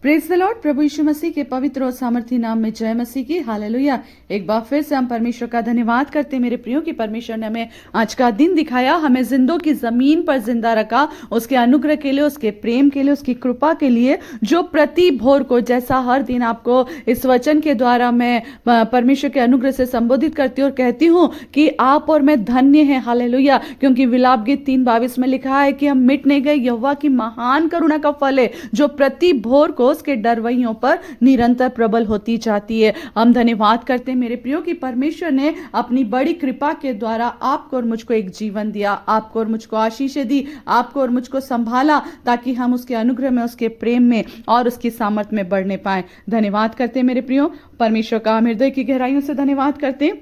Praise the lord. प्रभु यीशु मसीह के पवित्र और सामर्थी नाम में जय मसीह की। हालेलुया। एक बार फिर से हम परमेश्वर का धन्यवाद करते हैं मेरे प्रियो की परमेश्वर ने हमें आज का दिन दिखाया, हमें जिंदों की जमीन पर जिंदा रखा, उसके अनुग्रह के लिए, उसके प्रेम के लिए, उसकी कृपा के लिए, जो प्रति भोर को जैसा हर दिन आपको इस वचन के द्वारा मैं परमेश्वर के अनुग्रह से संबोधित करती हूँ और कहती हूँ कि आप और मैं धन्य हैं। हालेलुया। क्योंकि विलाप गीत 3:22 में लिखा है कि हम मिट नहीं गए, यहोवा की महान करुणा का फल है जो प्रति भोर को उसके डरवइयों पर निरंतर प्रबल होती जाती है। हम धन्यवाद करते हैं मेरे प्रियो की परमेश्वर ने अपनी बड़ी कृपा के द्वारा आपको और मुझको एक जीवन दिया, आपको और मुझको आशीषें दी, आपको और मुझको संभाला, ताकि हम उसके अनुग्रह में, उसके प्रेम में और उसकी सामर्थ में बढ़ने पाए। धन्यवाद करते हैं मेरे प्रियो परमेश्वर का, हम हृदय की गहराइयों से धन्यवाद करते हैं।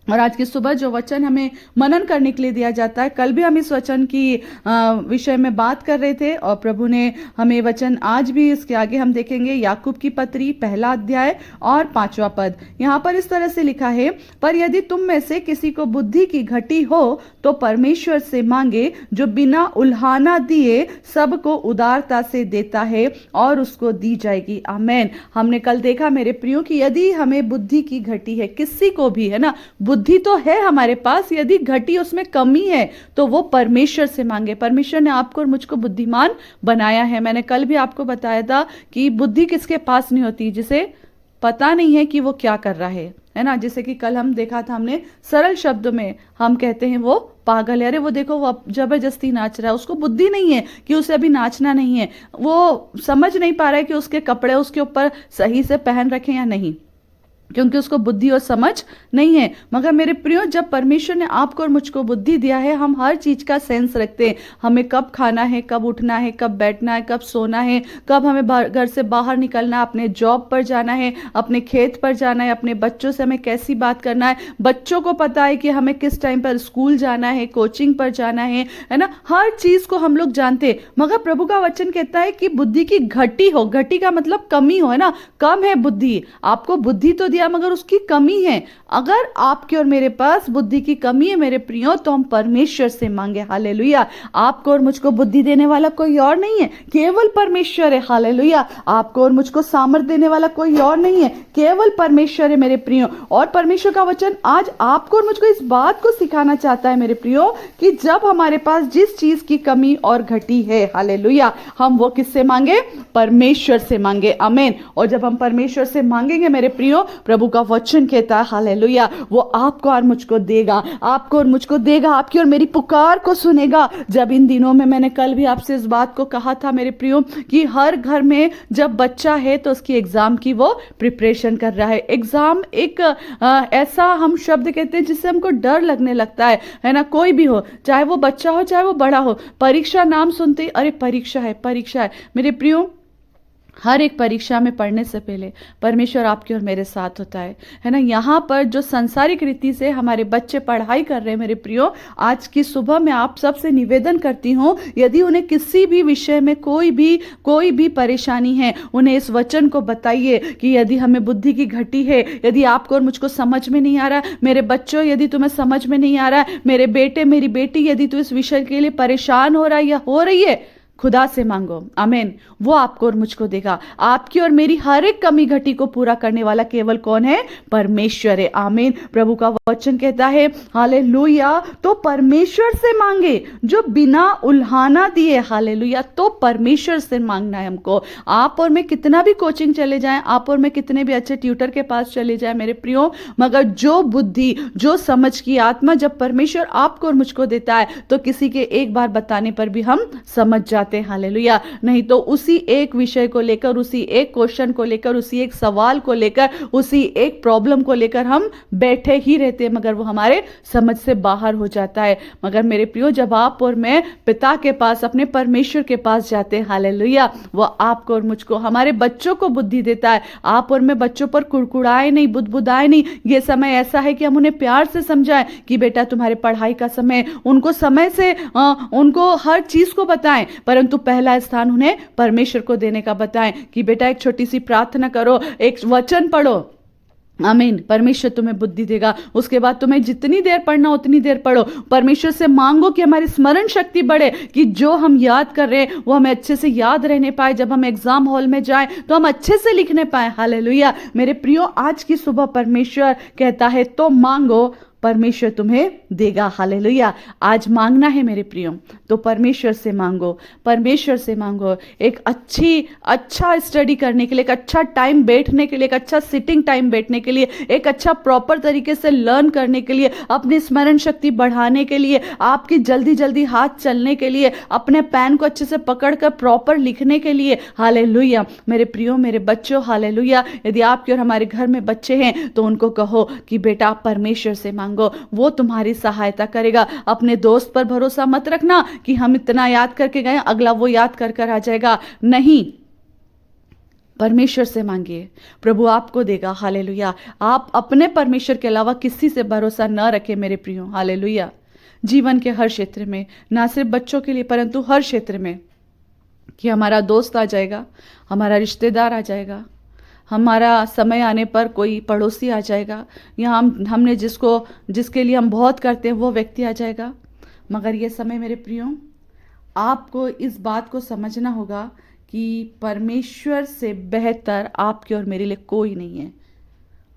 और आज की सुबह जो वचन हमें मनन करने के लिए दिया जाता है, कल भी हम इस वचन की विषय में बात कर रहे थे और प्रभु ने हमें वचन आज भी इसके आगे हम देखेंगे। याकूब की पत्री 1 अध्याय और 5वां पद, यहाँ पर इस तरह से लिखा है, पर यदि तुम में से किसी को बुद्धि की घटी हो तो परमेश्वर से मांगे जो बिना उल्हाना दिए सबको उदारता से देता है और उसको दी जाएगी। आमेन। हमने कल देखा मेरे प्रियो की यदि हमें बुद्धि की घटी है, किसी को भी है ना, बुद्धि तो है हमारे पास, यदि घटी उसमें कमी है तो वो परमेश्वर से मांगे। परमेश्वर ने आपको और मुझको बुद्धिमान बनाया है। मैंने कल भी आपको बताया था कि बुद्धि किसके पास नहीं होती, जिसे पता नहीं है कि वो क्या कर रहा है ना। जैसे कि कल हम देखा था, हमने सरल शब्दों में हम कहते हैं वो पागल है, अरे वो देखो वो जबरदस्ती नाच रहा है, उसको बुद्धि नहीं है कि उसे अभी नाचना नहीं है, वो समझ नहीं पा रहा है कि उसके कपड़े उसके ऊपर सही से पहन रखे या नहीं, क्योंकि उसको बुद्धि और समझ नहीं है। मगर मेरे प्रियो, जब परमेश्वर ने आपको और मुझको बुद्धि दिया है, हम हर चीज का सेंस रखते हैं। हमें कब खाना है, कब उठना है, कब बैठना है, कब सोना है, कब हमें घर से बाहर निकलना है, अपने जॉब पर जाना है, अपने खेत पर जाना है, अपने बच्चों से हमें कैसी बात करना है। बच्चों को पता है कि हमें किस टाइम पर स्कूल जाना है, कोचिंग पर जाना है ना। हर चीज को हम लोग जानते हैं। मगर प्रभु का वचन कहता है कि बुद्धि की घटी हो, घटी का मतलब कमी हो, है ना। कम है बुद्धि, आपको बुद्धि तो दिया मगर उसकी कमी है। अगर आपके और मेरे पास बुद्धि की कमी है मेरे प्रियो, तो हम परमेश्वर से मांगे। हालेलुया। आपको और मुझको बुद्धि देने वाला कोई और नहीं है, केवल परमेश्वर है। हालेलुया। आपको और मुझको सामर्थ देने वाला कोई और नहीं है, केवल परमेश्वर है मेरे प्रियो। और परमेश्वर का वचन आज आपको और मुझको इस बात को सिखाना चाहता है मेरे प्रियो कि जब हमारे पास जिस चीज की कमी और घटी है, हालेलुया, हम वो किससे मांगे? परमेश्वर से मांगे। आमीन। और जब हम परमेश्वर से मांगेंगे मेरे प्रियो, प्रभु का वचन कहता है हालेलुया, वो आपको और मुझको देगा, आपको और मुझको देगा, आपकी और मेरी पुकार को सुनेगा। जब इन दिनों में, मैंने कल भी आपसे इस बात को कहा था मेरे प्रियो कि हर घर में जब बच्चा है तो उसकी एग्जाम की वो प्रिपरेशन कर रहा है। एग्जाम एक ऐसा हम शब्द कहते हैं जिससे हमको डर लगने लगता है ना। कोई भी हो, चाहे वो बच्चा हो चाहे वो बड़ा हो, परीक्षा नाम सुनते ही अरे परीक्षा है, परीक्षा है। मेरे प्रियो, हर एक परीक्षा में पढ़ने से पहले परमेश्वर आपके और मेरे साथ होता है ना। यहाँ पर जो संसारिक रीति से हमारे बच्चे पढ़ाई कर रहे हैं मेरे प्रियो, आज की सुबह मैं आप सबसे निवेदन करती हूँ, यदि उन्हें किसी भी विषय में कोई भी परेशानी है, उन्हें इस वचन को बताइए कि यदि हमें बुद्धि की घटी है, यदि आपको और मुझको समझ में नहीं आ रहा, मेरे बच्चों यदि तुम्हें समझ में नहीं आ रहा, मेरे बेटे मेरी बेटी यदि तू इस विषय के लिए परेशान हो रहा है या हो रही है, खुदा से मांगो। आमीन। वो आपको और मुझको देगा। आपकी और मेरी हर एक कमी घटी को पूरा करने वाला केवल कौन है? परमेश्वर है। आमीन। प्रभु का वचन कहता है हालेलुया, तो परमेश्वर से मांगे जो बिना उल्हाना दिए। हालेलुया। तो परमेश्वर से मांगना है हमको। आप और मैं कितना भी कोचिंग चले जाएं, आप और मैं कितने भी अच्छे ट्यूटर के पास चले जाएं मेरे प्रियो, मगर जो बुद्धि, जो समझ की आत्मा जब परमेश्वर आपको और मुझको देता है, तो किसी के एक बार बताने पर भी हम समझ जाते। हालेलुया। नहीं तो उसी एक विषय को लेकर, उसी एक क्वेश्चन को लेकर, उसी एक सवाल को लेकर, उसी एक प्रॉब्लम को लेकर हम बैठे ही रहते हैं, मगर वो हमारे समझ से बाहर हो जाता है। मगर मेरे प्रियो, जब आप और मैं पिता के पास, अपने परमेश्वर के पास जाते हैं, हालेलुया, वो आपको और मुझको, हमारे बच्चों को बुद्धि देता है। आप और मैं बच्चों पर कुड़कुड़ाए नहीं, बुदबुदाए नहीं। ये समय ऐसा है कि हम उन्हें प्यार से समझाएं कि बेटा तुम्हारे पढ़ाई का समय, उनको समय से उनको हर चीज को बताएं, परंतु पहला स्थान उन्हें परमेश्वर को देने का बताएं कि बेटा एक छोटी सी प्रार्थना करो, एक वचन पढ़ो, आमीन। परमेश्वर तुम्हें बुद्धि देगा। उसके बाद तुम्हें जितनी देर पढ़ना उतनी देर पढ़ो। परमेश्वर से मांगो कि हमारी स्मरण शक्ति बढ़े, कि जो हम याद कर रहे हैं वो हमें अच्छे से याद रहने पाए। जब हम एग्जाम हॉल में जाएं तो हम अच्छे से लिखने पाए। हालेलुया। मेरे प्रियो, आज की सुबह परमेश्वर कहता है तो मांगो, परमेश्वर तुम्हें देगा। हालेलुया। आज मांगना है मेरे प्रियो, तो परमेश्वर से मांगो, परमेश्वर से मांगो। एक अच्छा स्टडी करने के लिए, एक अच्छा टाइम बैठने के लिए, एक अच्छा सिटिंग टाइम बैठने के लिए, एक अच्छा प्रॉपर तरीके से लर्न करने के लिए, अपनी स्मरण शक्ति बढ़ाने के लिए, आपकी जल्दी जल्दी हाथ चलने के लिए, अपने पेन को अच्छे से पकड़कर प्रॉपर लिखने के लिए। हालेलुया। मेरे प्रियो, मेरे बच्चों, हालेलुया। यदि आपके और हमारे घर में बच्चे हैं तो उनको कहो कि बेटा परमेश्वर से मांगो, वो तुम्हारी सहायता करेगा। अपने दोस्त पर भरोसा मत रखना कि हम इतना याद करके गए, अगला वो याद कर आ जाएगा। नहीं, परमेश्वर से मांगिए, प्रभु आपको देगा। हालेलुया। आप अपने परमेश्वर के अलावा किसी से भरोसा न रखें मेरे प्रियो। हालेलुया। जीवन के हर क्षेत्र में, ना सिर्फ बच्चों के लिए परंतु हर क्षेत्र में, कि हमारा दोस्त आ जाएगा, हमारा रिश्तेदार आ जाएगा, हमारा समय आने पर कोई पड़ोसी आ जाएगा, या हमने जिसके लिए हम बहुत करते हैं वो व्यक्ति आ जाएगा। मगर ये समय मेरे प्रियो, आपको इस बात को समझना होगा कि परमेश्वर से बेहतर आपके और मेरे लिए कोई नहीं है।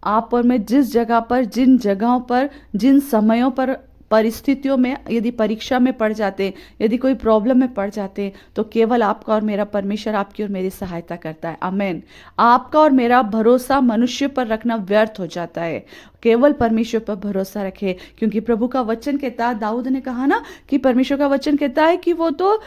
आप और मैं जिस जगह पर, जिन जगहों पर, जिन समयों पर, परिस्थितियों में यदि परीक्षा में पड़ जाते, यदि कोई प्रॉब्लम में पड़ जाते, तो केवल आपका और मेरा परमेश्वर आपकी और मेरी सहायता करता है। आमीन। आपका और मेरा भरोसा मनुष्य पर रखना व्यर्थ हो जाता है। केवल परमेश्वर पर भरोसा रखे, क्योंकि प्रभु का वचन कहता है, दाऊद ने कहा ना कि परमेश्वर का वचन कहता है कि वो तो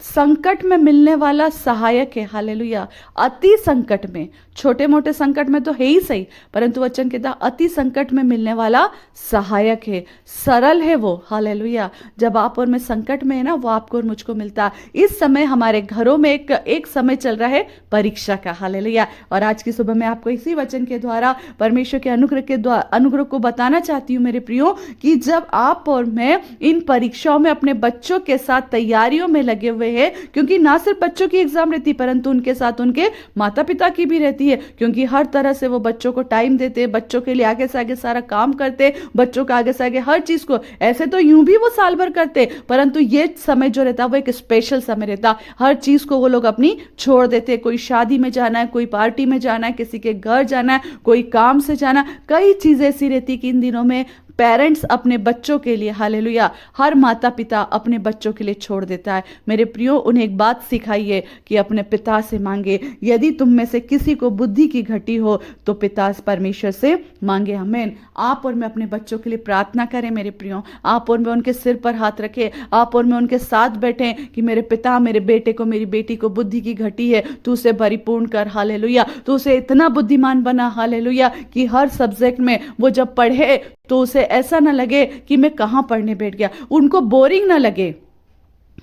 संकट में मिलने वाला सहायक है। हालेलुया। अति संकट में, छोटे मोटे संकट में तो है ही सही, परंतु वचन कहता है अति संकट में मिलने वाला सहायक है, सरल है वो। हालेलुया। जब आप और मैं संकट में है ना, वो आपको और मुझको मिलता है। इस समय हमारे घरों में एक समय चल रहा है परीक्षा का। हालेलुया। और आज की सुबह मैं आपको इसी वचन के द्वारा, परमेश्वर के अनुग्रह को बताना चाहती हूँ मेरे प्रियो, कि जब आप और मैं इन परीक्षाओं में अपने बच्चों के साथ तैयारियों में लगे हुए हैं, क्योंकि ना सिर्फ बच्चों की एग्जाम रहती परंतु उनके साथ उनके माता पिता की भी रहती है, क्योंकि हर तरह से वो बच्चों को टाइम देते, बच्चों के लिए आगे से आगे सारा काम करते, बच्चों का आगे से आगे हर चीज को, ऐसे तो यूं भी वो साल भर करते, परंतु ये समय जो रहता है वो एक स्पेशल समय रहता। हर चीज को वो लोग अपनी छोड़ देते। कोई शादी में जाना है, कोई पार्टी में जाना है, किसी के घर जाना है, कोई काम से जाना, कई चीजें ऐसी रहती कि इन दिनों में पेरेंट्स अपने बच्चों के लिए, हालेलुया, हर माता पिता अपने बच्चों के लिए छोड़ देता है। मेरे प्रियो, उन्हें एक बात सिखाइए कि अपने पिता से मांगे। यदि तुम में से किसी को बुद्धि की घटी हो तो पिता परमेश्वर से मांगे। आमीन। आप और मैं अपने बच्चों के लिए प्रार्थना करें मेरे प्रियो। आप और मैं उनके सिर पर हाथ रखें, आप और मैं उनके साथ बैठें कि मेरे पिता, मेरे बेटे को, मेरी बेटी को बुद्धि की घटी है, तू उसे परिपूर्ण कर। हालेलुया। तू उसे इतना बुद्धिमान बना, हालेलुया, कि हर सब्जेक्ट में वो जब पढ़े तो उसे ऐसा ना लगे कि मैं कहाँ पढ़ने बैठ गया, उनको बोरिंग ना लगे।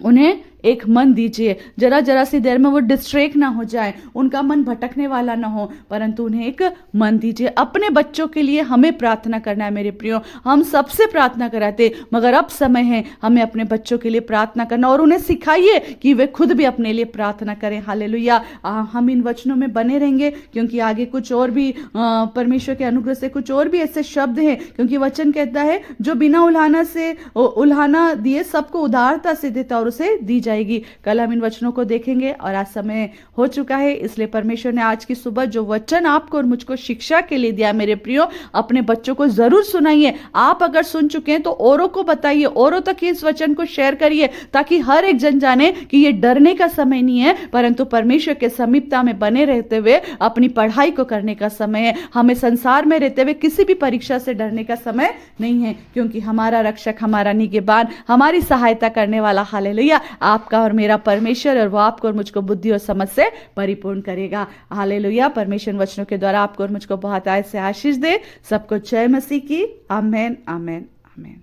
उन्हें एक मन दीजिए, जरा जरा सी देर में वो डिस्ट्रैक्ट ना हो जाए, उनका मन भटकने वाला ना हो, परंतु उन्हें एक मन दीजिए। अपने बच्चों के लिए हमें प्रार्थना करना है मेरे प्रियो। हम सबसे प्रार्थना कराते, मगर अब समय है हमें अपने बच्चों के लिए प्रार्थना करना, और उन्हें सिखाइए कि वे खुद भी अपने लिए प्रार्थना करें। हालेलुया। हम इन वचनों में बने रहेंगे, क्योंकि आगे कुछ और भी परमेश्वर के अनुग्रह से कुछ और भी ऐसे शब्द हैं, क्योंकि वचन कहता है जो बिना उल्हाना दिए सबको उदारता से देता और उसे दी जाएगी। कल हम इन वचनों को देखेंगे, और आज समय हो चुका है, इसलिए परमेश्वर ने आज की सुबह जो वचन आपको और मुझको शिक्षा के लिए दिया मेरे प्रियो, अपने बच्चों को जरूर सुनाइए। आप अगर सुन चुके हैं तो औरों को बताइए, औरों तक इस वचन को शेयर करिए, ताकि हर एक जन जाने कि ये डरने का समय नहीं है, परंतु परमेश्वर के समीपता में बने रहते हुए अपनी पढ़ाई को करने का समय है। हमें संसार में रहते हुए किसी भी परीक्षा से डरने का समय नहीं है, क्योंकि हमारा रक्षक, हमारा निगहबान, हमारी सहायता करने वाला, हालेलुया, आपका और मेरा परमेश्वर, और वो आपको और मुझको बुद्धि और समझ से परिपूर्ण करेगा। हालेलुया। परमेश्वर वचनों के द्वारा आपको और मुझको बहुत आय से आशीष दे। सबको जय मसीह की। आमेन, आमेन, आमेन।